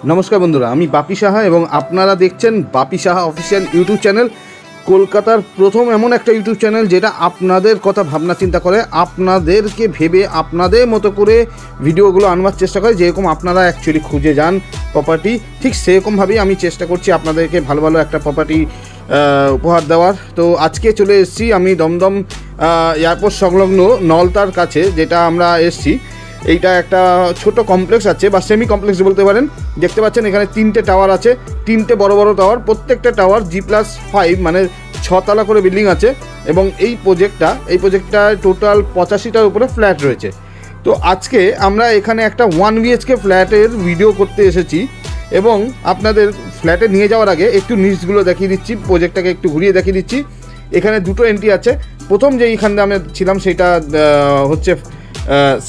नमस्कार बंधुरा आमी बापी साहा एवं आपनारा देखছেন Bapi Saha official YouTube channel कलकातार प्रथम एमन एक यूट्यूब चैनल जेटा आपनादेर कथा भावना चिंता करे आपनादेरके भेबे आपनादेर मतो करे भिडियोगुलो आनबार चेष्टा करे जेरकम आपनारा एक्चुअली खुঁজে जान प्रपार्टी ठीक सेरकम भावेই आमी चेष्टा करছি आपनादेरके भालो भालो एक प्रपार्टी उपहार देवार। तो आज के चले एसेছি आमी दमदम एयरपोर्ट संलग्न नलतार काছে जेटा आमरा एसेছি এইটা একটা ছোট কমপ্লেক্স আছে বা সেমি কমপ্লেক্স বলতে পারেন। দেখতে পাচ্ছেন এখানে তিনটে টাওয়ার আছে, তিনটে বড় বড় টাওয়ার, প্রত্যেকটা টাওয়ার G+5 মানে 6 তলা করে বিল্ডিং আছে এবং এই প্রজেক্টটা টোটাল 85টার উপরে ফ্ল্যাট রয়েছে। তো আজকে আমরা এখানে একটা 1 BHK ফ্ল্যাটের ভিডিও করতে এসেছি এবং আপনাদের ফ্ল্যাটে নিয়ে যাওয়ার আগে একটু নিচগুলো দেখিয়ে দিচ্ছি, প্রজেক্টটাকে একটু ঘুরিয়ে দেখিয়ে দিচ্ছি। এখানে দুটো এন্ট্রি আছে, প্রথম যে এইখানে আমরা ছিলাম সেটা হচ্ছে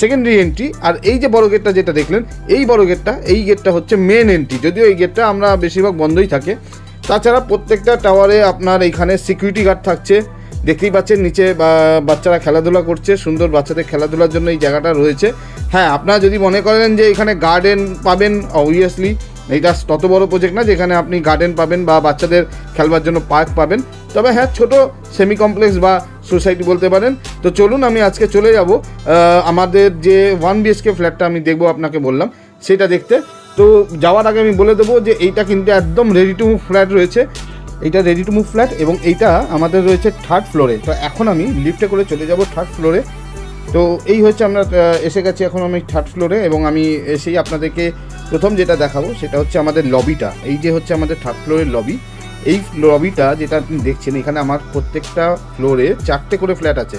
সেকেন্ডারি এন্ট্রি, আর এই যে বড় গেটটা যেটা দেখলেন এই বড় গেটটা, এই গেটটা হচ্ছে মেন এন্ট্রি। যদিও এই গেটটা আমরা বেশিরভাগ বন্ধই থাকে, তাছাড়া প্রত্যেকটা টাওয়ারে আপনার এইখানে সিকিউরিটি গার্ড থাকছে। দেখতেই পাচ্ছেন নিচে বাচ্চারা খেলাধুলা করছে, সুন্দর বাচ্চাদের খেলাধুলার জন্য এই জায়গাটা রয়েছে। হ্যাঁ, আপনারা যদি মনে করেন যে এখানে গার্ডেন পাবেন, অবভিয়াসলি এইটা তত বড় প্রজেক্ট না যেখানে আপনি গার্ডেন পাবেন বা বাচ্চাদের খেলবার জন্য পার্ক পাবেন, তবে হ্যাঁ ছোট সেমি কমপ্লেক্স বা সোসাইটি বলতে পারেন। তো চলুন আমি আজকে চলে যাব আমাদের যে 1 BHK ফ্ল্যাটটা আমি দেখবো আপনাকে বললাম সেটা দেখতে। তো যাওয়ার আগে আমি বলে দেবো যে এইটা কিন্তু একদম রেডি টু মুভ ফ্ল্যাট রয়েছে, এইটা রেডি টু মুভ ফ্ল্যাট এবং এইটা আমাদের রয়েছে 3rd ফ্লোরে। তো এখন আমি লিফটে করে চলে যাব 3rd ফ্লোরে। তো এই হচ্ছে আমরা এসে গেছি এখন আমি 3rd ফ্লোরে এবং আমি এসেই আপনাদেরকে প্রথম যেটা দেখাবো সেটা হচ্ছে আমাদের লবিটা। এই যে হচ্ছে আমাদের 3rd ফ্লোরের লবি। এই লবিটা যেটা আপনি দেখছেন এখানে আমার প্রত্যেকটা ফ্লোরে 4টে করে ফ্ল্যাট আছে,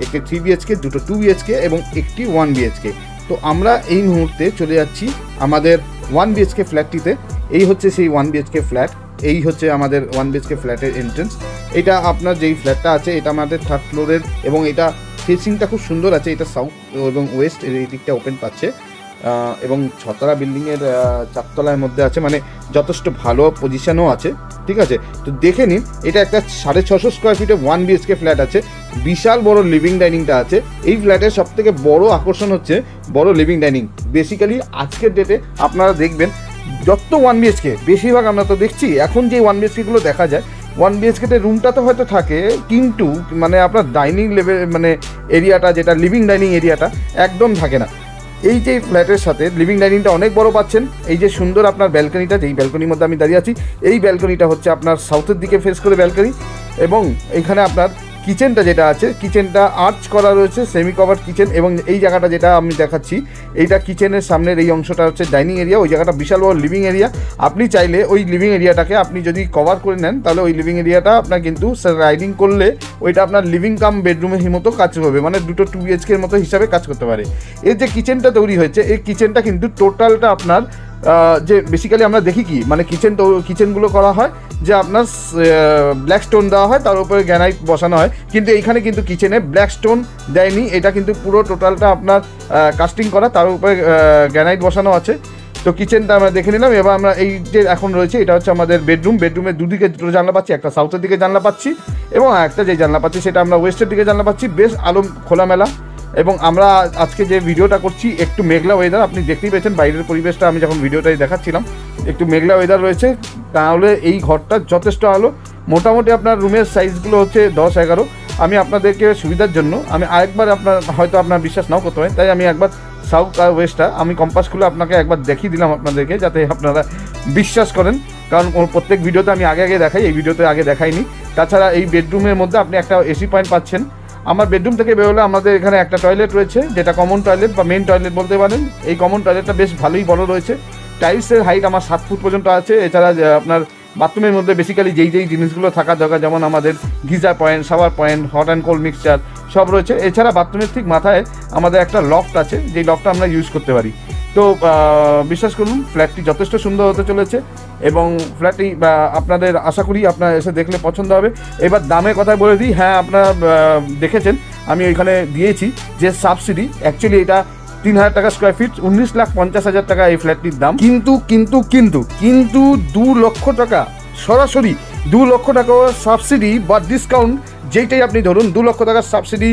একটি 3 BHK, দুটো 2 BHK এবং একটি 1 BHK। তো আমরা এই মুহূর্তে চলে যাচ্ছি আমাদের 1 BHK ফ্ল্যাটটিতে। এই হচ্ছে সেই 1 BHK ফ্ল্যাট, এই হচ্ছে আমাদের 1 BHK ফ্ল্যাটের এন্ট্রেন্স। এটা আপনার যেই ফ্ল্যাটটা আছে এটা আমাদের 3rd ফ্লোরের এবং এটা ফেসিংটা খুব সুন্দর আছে, এটা সাউথ এবং ওয়েস্ট এই দিকটা ওপেন পাচ্ছে এবং 6 তলা বিল্ডিংয়ের 4 তলার মধ্যে আছে, মানে যথেষ্ট ভালো পজিশনও আছে। ঠিক আছে, তো দেখে নিন এটা একটা 650 স্কোয়ার ফিটে 1 BHK ফ্ল্যাট আছে, বিশাল বড় লিভিং ডাইনিংটা আছে। এই ফ্ল্যাটের সবথেকে বড় আকর্ষণ হচ্ছে বড় লিভিং ডাইনিং। বেসিক্যালি আজকের ডেটে আপনারা দেখবেন যত 1 BHK বেশিরভাগ আমরা তো দেখছি এখন যে 1 BHKগুলো দেখা যায় 1 BHKতে রুমটা তো হয়তো থাকে কিন্তু মানে আপনার ডাইনিং লেভেল মানে এরিয়াটা যেটা লিভিং ডাইনিং এরিয়াটা একদম থাকে না। এই যে ফ্ল্যাটের সাথে লিভিং ডাইনিংটা অনেক বড় পাচ্ছেন। এই যে সুন্দর আপনার ব্যালকনিটা, যেই ব্যালকনির মধ্যে আমি দাঁড়িয়ে আছি এই ব্যালকনিটা হচ্ছে আপনার সাউথের দিকে ফেস করে ব্যালকনি এবং এইখানে আপনার কিচেনটা যেটা আছে কিচেনটা আর্চ করা রয়েছে, সেমি কভার কিচেন এবং এই জায়গাটা যেটা আমি দেখাচ্ছি এইটা কিচেনের সামনের এই অংশটা হচ্ছে ডাইনিং এরিয়া, ওই জায়গাটা বিশাল বড় লিভিং এরিয়া। আপনি চাইলে ওই লিভিং এরিয়াটাকে আপনি যদি কভার করে নেন তাহলে ওই লিভিং এরিয়াটা আপনার কিন্তু রাইডিং করলে ওইটা আপনার লিভিং কাম বেডরুমের মতো কাজ করবে, মানে দুটো 2 BHK এর মতো হিসাবে কাজ করতে পারে। এর যে কিচেনটা তৈরি হয়েছে এই কিচেনটা কিন্তু টোটালটা আপনার যে বেসিক্যালি আমরা দেখি কি মানে কিচেনগুলো করা হয় যে আপনার ব্ল্যাক স্টোন দেওয়া হয়, তার উপরে গ্রানাইট বসানো হয়, কিন্তু এইখানে কিন্তু কিচেনে ব্ল্যাক স্টোন দেয়নি, এটা কিন্তু পুরো টোটালটা আপনার কাস্টিং করা, তার উপরে গ্রানাইট বসানো আছে। তো কিচেনটা আমরা দেখে নিলাম। এবার আমরা এই যে এখন রয়েছে এটা হচ্ছে আমাদের বেডরুমের দুদিকে দুটো জানলা পাচ্ছি, একটা সাউথের দিকে জানলা পাচ্ছি এবং একটা যে জানলা পাচ্ছি সেটা আমরা ওয়েস্টের দিকে জানলা পাচ্ছি। বেশ আলো খোলামেলা এবং আমরা আজকে যে ভিডিওটা করছি একটু মেঘলা ওয়েদার, আপনি দেখতেই পেয়েছেন বাইরের পরিবেশটা আমি যখন ভিডিওটাই দেখাচ্ছিলাম একটু মেঘলা ওয়েদার রয়েছে, তাহলে এই ঘরটা যথেষ্ট আলো। মোটামুটি আপনার রুমের সাইজগুলো হচ্ছে 10-11। আমি আপনাদেরকে সুবিধার জন্য আমি আরেকবার আপনার বিশ্বাস নাও করতে হয়, তাই আমি একবার সাউথ আর ওয়েস্টটা আমি কম্পাস খুলে আপনাকে একবার দেখিয়ে দিলাম আপনাদেরকে যাতে আপনারা বিশ্বাস করেন, কারণ প্রত্যেক ভিডিওতে আমি আগে দেখাই, এই ভিডিওতে আগে দেখাইনি। তাছাড়া এই বেডরুমের মধ্যে আপনি একটা এসি পয়েন্ট পাচ্ছেন। আমার বেডরুম থেকে বেরোলে আমাদের এখানে একটা টয়লেট রয়েছে যেটা কমন টয়লেট বা মেন টয়লেট বলতে পারেন। এই কমন টয়লেটটা বেশ ভালোই বড় রয়েছে, টাইলসের হাইট আমার 7 ফুট পর্যন্ত আছে। এছাড়া আপনার বাথরুমের মধ্যে বেসিক্যালি যেই জিনিসগুলো থাকা দরকার যেমন আমাদের geyser point, shower point, hot and cold mixture সব রয়েছে। এছাড়া বাথরুমের ঠিক মাথায় আমাদের একটা লফট আছে, যেই লফটটা আমরা ইউজ করতে পারি। তো বিশ্বাস করুন ফ্ল্যাটটি যথেষ্ট সুন্দর হতে চলেছে এবং ফ্ল্যাটটি আপনাদের আশা করি আপনারা এসে দেখলে পছন্দ হবে। এবার দামের কথা বলে দিই, হ্যাঁ আপনারা দেখেছেন আমি ওইখানে দিয়েছি যে সাবসিডি, অ্যাকচুয়ালি এটা 3000 টাকা স্কোয়ার ফিট, 19,50,000 টাকা এই ফ্ল্যাটটির দাম। কিন্তু 2 লক্ষ টাকা সরাসরি 2 লক্ষ টাকা সাবসিডি বা ডিসকাউন্ট যেইটাই আপনি ধরুন 2 লক্ষ টাকার সাবসিডি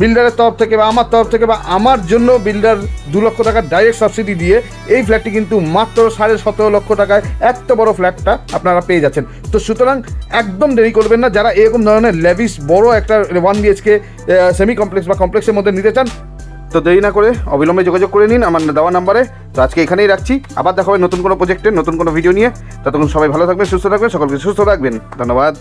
বিল্ডারের তরফ থেকে বা আমার তরফ থেকে বা আমার জন্য বিল্ডার 2 লক্ষ টাকা ডাইরেক্ট সাবসিডি দিয়ে এই ফ্ল্যাটটি কিন্তু মাত্র 17.5 লক্ষ টাকায় এত বড় ফ্ল্যাটটা আপনারা পেয়ে যাচ্ছেন। তো সুতরাং একদম দেরি করবেন না, যারা এরকম ধরনের লেভিশ বড় একটা 1 BHK সেমি কমপ্লেক্স বা কমপ্লেক্সের মধ্যে নিতে চান, তো দেরি না করে অবিলম্বে যোগাযোগ করে নিন আমার দেওয়া নাম্বারে। তো আজকে এখানেই রাখছি, আবার দেখা হবে নতুন কোনো প্রজেক্টে নতুন কোনো ভিডিও নিয়ে। ততক্ষণ সবাই ভালো থাকবেন, সুস্থ থাকবেন, সকলকে সুস্থ রাখবেন। ধন্যবাদ।